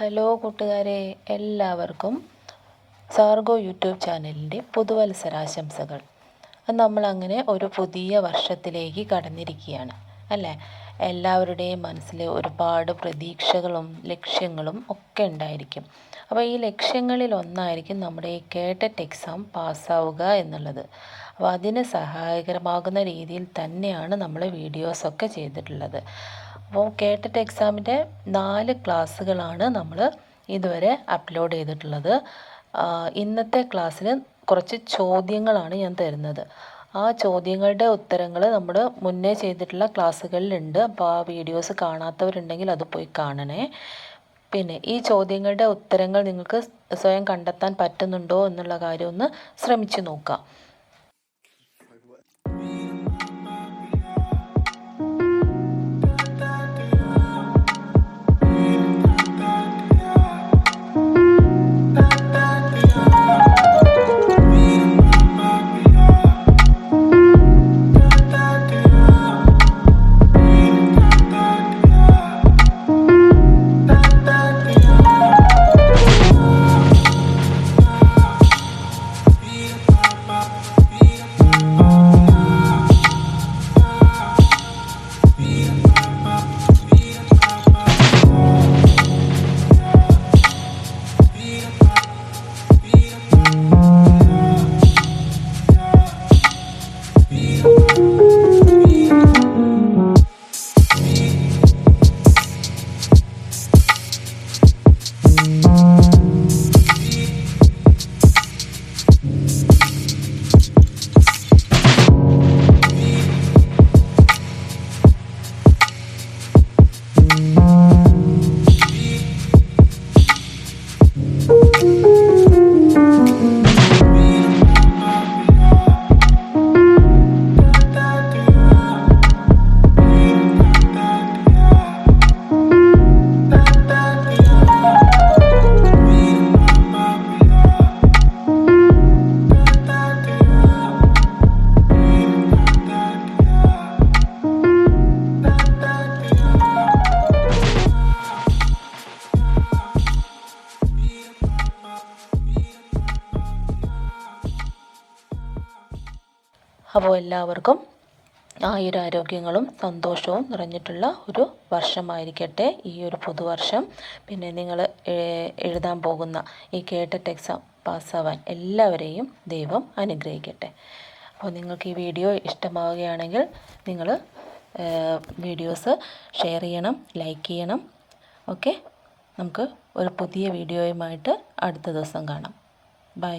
Hello കൂട്ടുകാരെ, എല്ലാവർക്കും സാർഗോ YouTube ചാനലിൻ്റെ പുതുവത്സരാശംസകൾ. നമ്മളങ്ങനെ ഒരു പുതിയ വർഷത്തിലേക്ക് കടന്നിരിക്കുകയാണ് അല്ലേ? എല്ലാവരുടെയും മനസ്സിൽ ഒരുപാട് പ്രതീക്ഷകളും ലക്ഷ്യങ്ങളും ഒക്കെ ഉണ്ടായിരിക്കും. അപ്പോൾ ഈ ലക്ഷ്യങ്ങളിൽ ഒന്നായിരിക്കും നമ്മുടെ ഈ കേട്ടറ്റ് എക്സാം പാസ്സാവുക എന്നുള്ളത്. അപ്പോൾ അതിന് സഹായകരമാകുന്ന രീതിയിൽ തന്നെയാണ് നമ്മൾ വീഡിയോസൊക്കെ ചെയ്തിട്ടുള്ളത്. അപ്പോൾ കേട്ടറ്റ് എക്സാമിൻ്റെ 4 ക്ലാസ്സുകളാണ് നമ്മൾ ഇതുവരെ അപ്ലോഡ് ചെയ്തിട്ടുള്ളത്. ഇന്നത്തെ ക്ലാസ്സിൽ കുറച്ച് ചോദ്യങ്ങളാണ് ഞാൻ തരുന്നത്. ആ ചോദ്യങ്ങളുടെ ഉത്തരങ്ങൾ നമ്മൾ മുന്നേ ചെയ്തിട്ടുള്ള ക്ലാസ്സുകളിലുണ്ട്. അപ്പോൾ ആ വീഡിയോസ് കാണാത്തവരുണ്ടെങ്കിൽ അത് പോയി കാണണേ. പിന്നെ ഈ ചോദ്യങ്ങളുടെ ഉത്തരങ്ങൾ നിങ്ങൾക്ക് സ്വയം കണ്ടെത്താൻ പറ്റുന്നുണ്ടോ എന്നുള്ള കാര്യം ഒന്ന് ശ്രമിച്ചു നോക്കാം. അപ്പോൾ എല്ലാവർക്കും ആയുരാരോഗ്യങ്ങളും സന്തോഷവും നിറഞ്ഞിട്ടുള്ള ഒരു വർഷമായിരിക്കട്ടെ ഈ ഒരു പുതുവർഷം. പിന്നെ നിങ്ങൾ എഴുതാൻ പോകുന്ന ഈ കേട്ടറ്റ് എക്സാം പാസ്സാവാൻ എല്ലാവരെയും ദൈവം അനുഗ്രഹിക്കട്ടെ. അപ്പോൾ നിങ്ങൾക്ക് ഈ വീഡിയോ ഇഷ്ടമാവുകയാണെങ്കിൽ നിങ്ങൾ വീഡിയോസ് ഷെയർ ചെയ്യണം, ലൈക്ക് ചെയ്യണം. ഓക്കെ, നമുക്ക് ഒരു പുതിയ വീഡിയോയുമായിട്ട് അടുത്ത ദിവസം കാണാം. ബൈ.